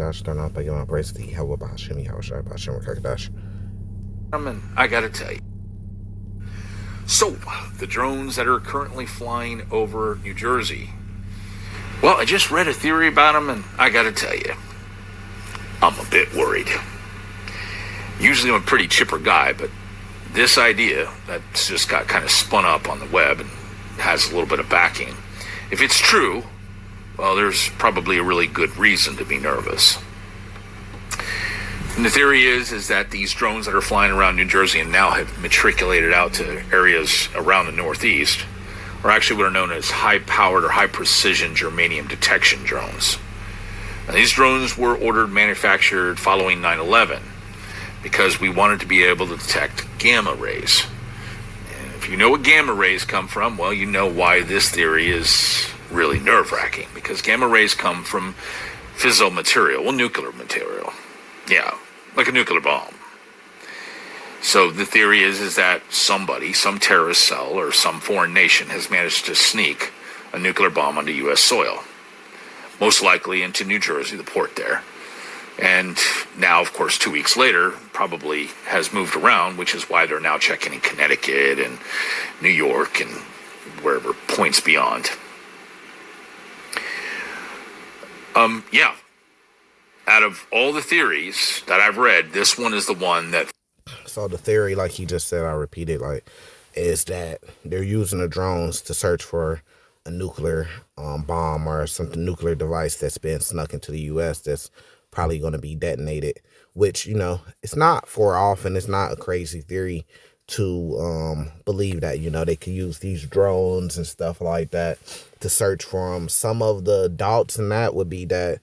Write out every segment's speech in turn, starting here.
Rakadash, start off by giving my praise to the Yahweh Bahashim, Yahweh Shai Bahashim Rakadash. I gotta tell you. So, the drones that are currently flying over New Jersey. Well, I just read a theory about them, and I gotta tell you, I'm a bit worried. Usually I'm a pretty chipper guy, but this idea that's just got kind of spun up on the web and has a little bit of backing. If it's true, well, there's probably a really good reason to be nervous. And the theory is that these drones that are flying around New Jersey and now have matriculated out to areas around the Northeast are actually what are known as high-powered or high-precision germanium detection drones. Now, these drones were ordered manufactured following 9/11 because we wanted to be able to detect gamma rays. And if you know what gamma rays come from, well, you know why this theory is really nerve-wracking, because gamma rays come from fissile material, well, nuclear material. Yeah, like a nuclear bomb. So the theory is that somebody, some terrorist cell or some foreign nation has managed to sneak a nuclear bomb onto U.S. soil, most likely into New Jersey, the port there. And now, of course, 2 weeks later, probably has moved around, which is why they're now checking in Connecticut and New York and wherever points beyond. Yeah. Out of all the theories that I've read, this one is the one that... So the theory, like he just said, I repeated, is that they're using the drones to search for a nuclear bomb or something, nuclear device that's been snuck into the U.S. that's probably going to be detonated, which, it's not far off, and it's not a crazy theory to believe that, they could use these drones and stuff like that to search for them. Some of the doubts in that would be that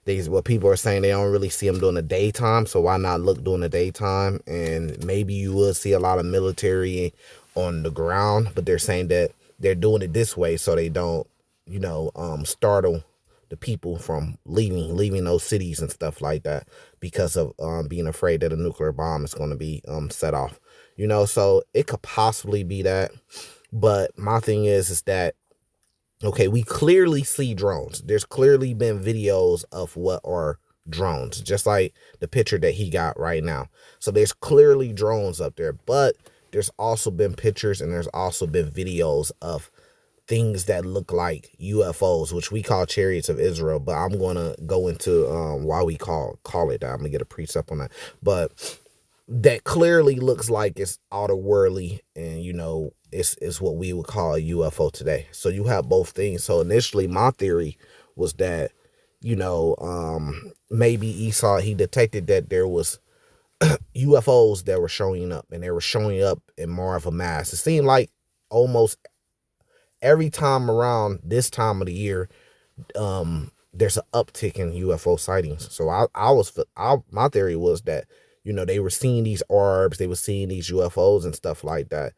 what people are saying, they don't really see them during the daytime, so why not look during the daytime? And maybe you will see a lot of military on the ground, but they're saying that they're doing it this way so they don't, startle the people from leaving those cities and stuff like that because of being afraid that a nuclear bomb is going to be set off. So it could possibly be that. But my thing is that, okay, we clearly see drones. There's clearly been videos of what are drones, just like the picture that he got right now. So there's clearly drones up there, but there's also been pictures and there's also been videos of things that look like UFOs, which we call chariots of Israel. But I'm going to go into why we call it that. I'm going to get a precept on that. But that clearly looks like it's outer-worldly, and, it's what we would call a UFO today. So you have both things. So initially, my theory was that, maybe Esau, he detected that there was UFOs that were showing up, and they were showing up in more of a mass. It seemed like almost every time around this time of the year, there's an uptick in UFO sightings. So my theory was that, they were seeing these orbs, they were seeing these UFOs and stuff like that.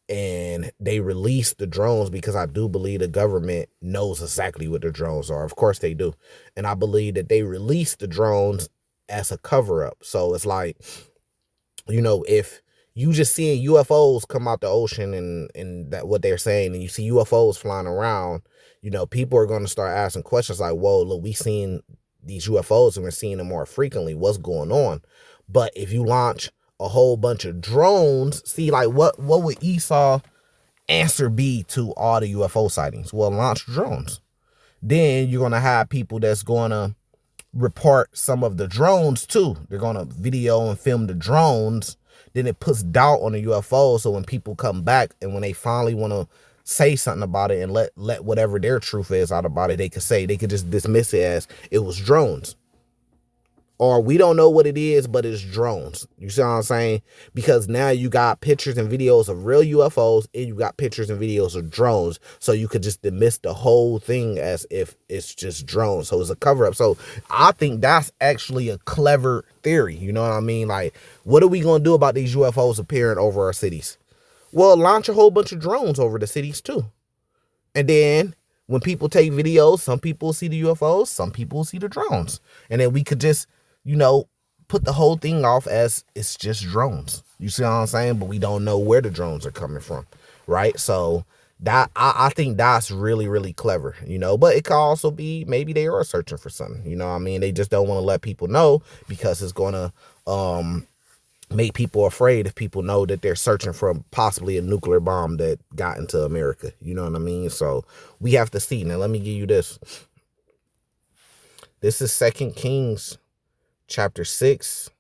And they released the drones because I do believe the government knows exactly what the drones are. Of course they do. And I believe that they released the drones as a cover-up. So it's like, if you just seeing UFOs come out the ocean and that what they're saying, and you see UFOs flying around, people are going to start asking questions like, whoa, look, we seen these UFOs and we're seeing them more frequently. What's going on? But if you launch a whole bunch of drones, see, like, what would Esau answer be to all the UFO sightings? Well, launch drones. Then you're going to have people that's going to report some of the drones too. They're going to video and film the drones. Then it puts doubt on the UFO. So when people come back and when they finally want to say something about it and let whatever their truth is out about it, they could just dismiss it as it was drones. Or we don't know what it is, but it's drones. You see what I'm saying? Because now you got pictures and videos of real UFOs and you got pictures and videos of drones. So you could just dismiss the whole thing as if it's just drones. So it's a cover up. So I think that's actually a clever theory. You know what I mean? Like, what are we going to do about these UFOs appearing over our cities? Well, launch a whole bunch of drones over the cities too. And then when people take videos, some people see the UFOs, some people see the drones. And then we could just, put the whole thing off as it's just drones. You see what I'm saying? But we don't know where the drones are coming from, right? So That I think that's really, really clever, but it could also be maybe they are searching for something, what I mean? They just don't want to let people know because it's gonna make people afraid if people know that they're searching for possibly a nuclear bomb that got into America. You know what I mean? So we have to see. Now let me give you this. This is 2 Kings chapter 6,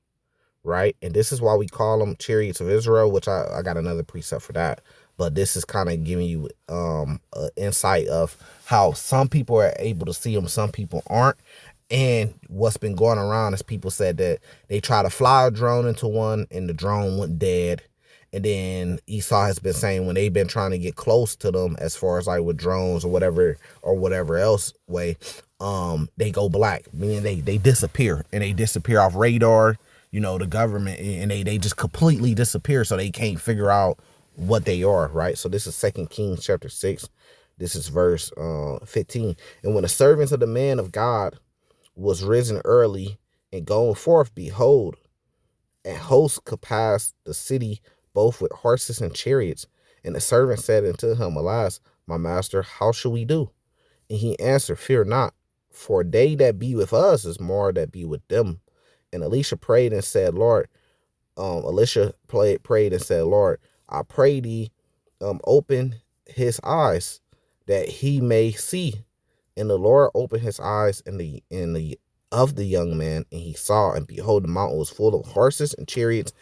right? And this is why we call them chariots of Israel, which I got another precept for that. But this is kind of giving you an insight of how some people are able to see them, some people aren't. And what's been going around is people said that they try to fly a drone into one and the drone went dead. And then Esau has been saying when they've been trying to get close to them as far as like with drones or whatever else way, they go black, meaning they disappear, and they disappear off radar, the government, and they just completely disappear, so they can't figure out what they are, right? So this is 2 Kings chapter 6. This is verse 15. And when the servants of the man of God was risen early and going forth, behold, and hosts compassed the city both with horses and chariots. And the servant said unto him, Alas, my master, how shall we do? And he answered, Fear not, for they that be with us is more that be with them. And Elisha prayed and said, Lord, prayed and said, Lord, I pray thee, open his eyes that he may see. And the Lord opened his eyes in the of the young man, and he saw, and behold, the mountain was full of horses and chariots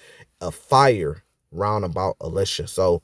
of fire round about Elisha. So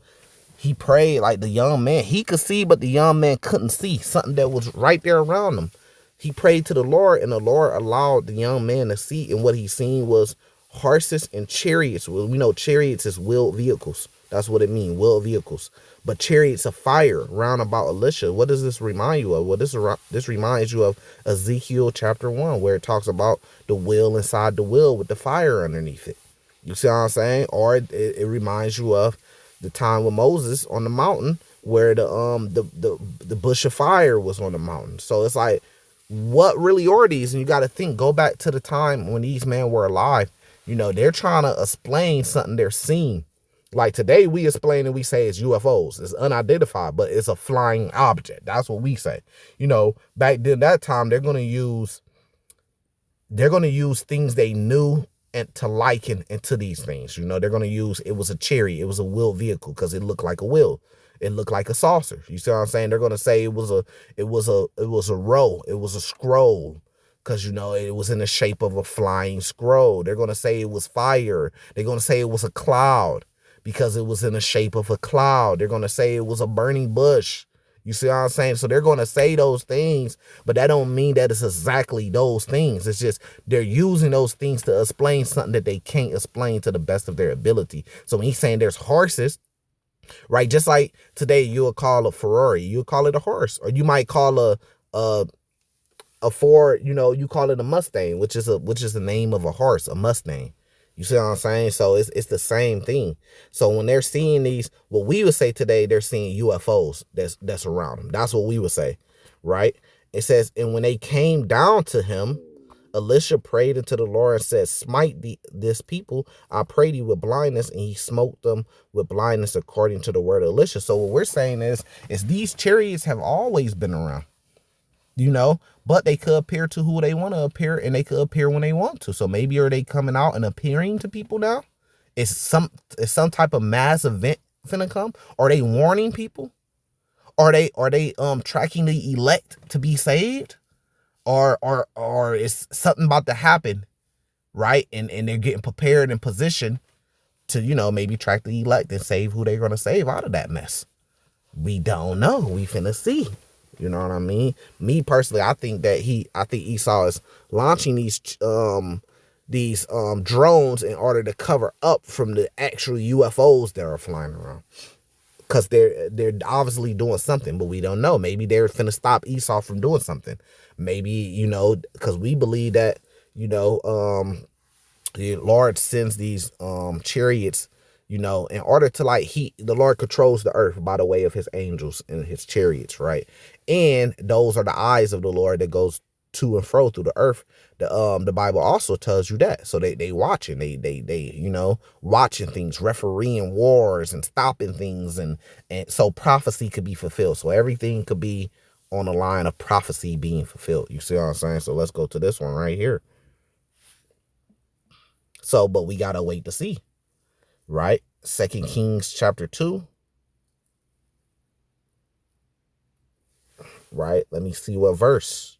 he prayed like the young man. He could see, but the young man couldn't see something that was right there around him. He prayed to the Lord, and the Lord allowed the young man to see, and what he seen was horses and chariots. Well, we know chariots is wheeled vehicles. That's what it means, wheeled vehicles. But chariots of fire round about Elisha. What does this remind you of? Well, this reminds you of Ezekiel chapter 1, where it talks about the wheel inside the wheel with the fire underneath it. You see what I'm saying? Or it reminds you of the time with Moses on the mountain, where the bush of fire was on the mountain. So it's like, what really are these? And you got to think, go back to the time when these men were alive. They're trying to explain something they're seeing. Like today, we explain and we say it's UFOs. It's unidentified, but it's a flying object. That's what we say. Back then, that time, they're going to use things they knew and to liken into these things. They're going to use, it was a chariot, it was a wheeled vehicle because it looked like a wheel. It looked like a saucer. You see what I'm saying? They're going to say it was a row, it was a scroll, because it was in the shape of a flying scroll. They're going to say it was fire. They're going to say it was a cloud because it was in the shape of a cloud. They're going to say it was a burning bush. You see what I'm saying? So they're going to say those things, but that don't mean that it's exactly those things. It's just they're using those things to explain something that they can't explain to the best of their ability. So when he's saying there's horses, right? Just like today, you'll call a Ferrari, you'll call it a horse, or you might call a Ford, you call it a Mustang, which is the name of a horse, a Mustang. You see what I'm saying? So it's the same thing. So when they're seeing these, what we would say today, they're seeing UFOs that's around them. That's what we would say, right? It says, and when they came down to him, Elisha prayed unto the Lord and said, Smite this people, I pray thee, with blindness. And he smote them with blindness according to the word of Elisha. So what we're saying is these chariots have always been around. But they could appear to who they want to appear, and they could appear when they want to. So maybe are they coming out and appearing to people now? Is some type of mass event finna come? Are they warning people? Are they tracking the elect to be saved? Or is something about to happen, right? And they're getting prepared and positioned to, maybe track the elect and save who they're gonna save out of that mess. We don't know. We finna see. You know what I mean? Me personally, I think Esau is launching these drones in order to cover up from the actual UFOs that are flying around. Because they're obviously doing something, but we don't know. Maybe they're finna stop Esau from doing something. Maybe, because we believe that, the Lord sends these chariots, in order to the Lord controls the earth by the way of his angels and his chariots, right? And those are the eyes of the Lord that goes to and fro through the earth. The Bible also tells you that. So they watching, they watching things, refereeing wars and stopping things, and so prophecy could be fulfilled. So everything could be on the line of prophecy being fulfilled. You see what I'm saying? So let's go to this one right here. So, but we gotta wait to see, right? 2 Kings chapter 2. Right? Let me see what verse.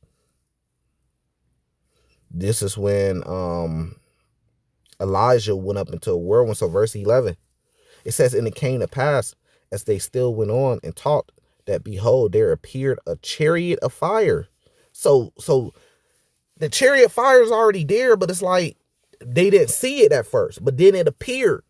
This is when Elijah went up into a whirlwind. So verse 11. It says, and it came to pass, as they still went on and talked, that behold, there appeared a chariot of fire. So the chariot of fire is already there, but it's like they didn't see it at first, but then it appeared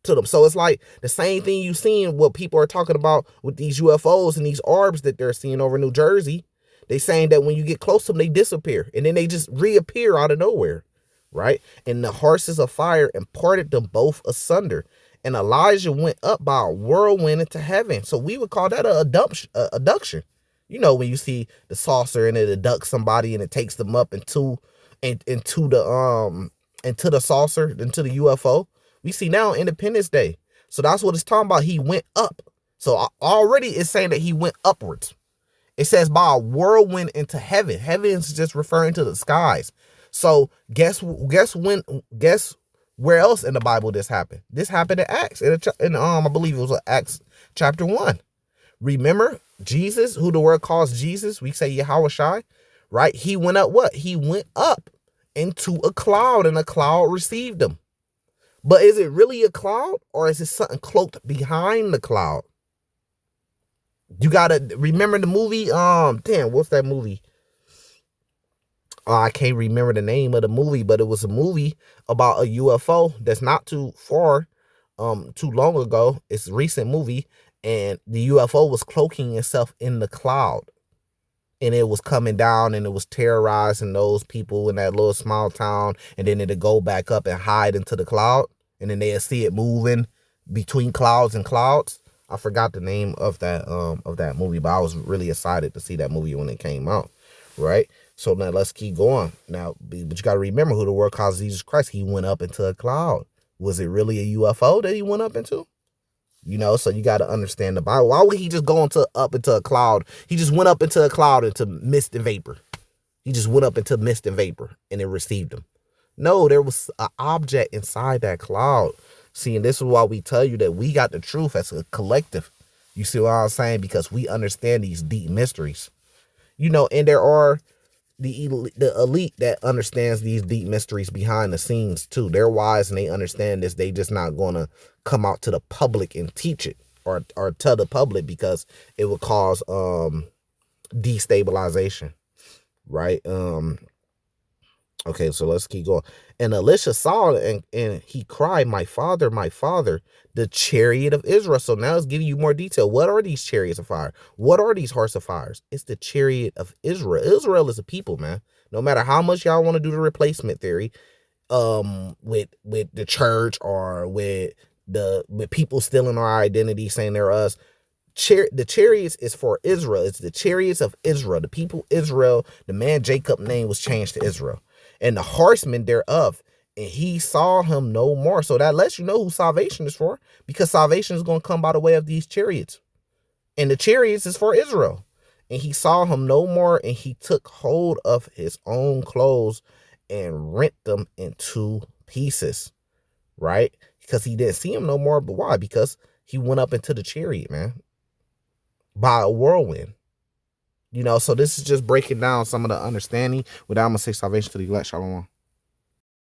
to them. So it's like the same thing you seen what people are talking about with these UFOs and these orbs that they're seeing over New Jersey. They saying that when you get close to them, they disappear and then they just reappear out of nowhere, right? And the horses of fire and parted them both asunder. And Elijah went up by a whirlwind into heaven. So we would call that a abduction. You know, when you see the saucer and it abducts somebody and it takes them up into the saucer, into the UFO. We see now Independence Day. So that's what it's talking about. He went up. So already it's saying that he went upwards. It says by a whirlwind into heaven. Heaven is just referring to the skies. So guess where else in the Bible this happened? This happened in Acts. I believe it was Acts chapter 1. Remember Jesus, who the word calls Jesus, we say Yahushua, right? He went up what? He went up into a cloud and a cloud received him. But is it really a cloud or is it something cloaked behind the cloud? You gotta remember the movie. What's that movie? I can't remember the name of the movie, but it was a movie about a UFO that's not too long ago. It's a recent movie, and the UFO was cloaking itself in the cloud. And it was coming down and it was terrorizing those people in that little small town. And then it'd go back up and hide into the cloud. And then they'd see it moving between clouds and clouds. I forgot the name of that movie, but I was really excited to see that movie when it came out. Right? So now let's keep going. Now, but you got to remember who the word calls Jesus Christ. He went up into a cloud. Was it really a UFO that he went up into? You know, so you got to understand the Bible. Why would he just go up into a cloud? He just went up into a cloud into mist and vapor. He just went up into mist and vapor and it received him. No, there was an object inside that cloud. See, and this is why we tell you that we got the truth as a collective. You see what I'm saying? Because we understand these deep mysteries. You know, and there are the elite that understands these deep mysteries behind the scenes too. They're wise and they understand this. They just not going to come out to the public and teach it or tell the public because it would cause destabilization, right? Okay, so let's keep going. And Elisha saw it and he cried, my father, the chariot of Israel. So now let's give you more detail. What are these chariots of fire? What are these horse of fires? It's the chariot of Israel. Israel is a people, man. No matter how much y'all want to do the replacement theory, with the church or with people stealing our identity, saying they're us. The chariots is for Israel. It's the chariots of Israel. The people Israel, the man Jacob name was changed to Israel. And the horsemen thereof, and he saw him no more. So that lets you know who salvation is for, because salvation is going to come by the way of these chariots. And the chariots is for Israel. And he saw him no more, and he took hold of his own clothes and rent them into pieces, right? Because he didn't see him no more. But why? Because he went up into the chariot, man, by a whirlwind. You know, so this is just breaking down some of the understanding. With that, I'm going to say salvation to the elect. Shalom.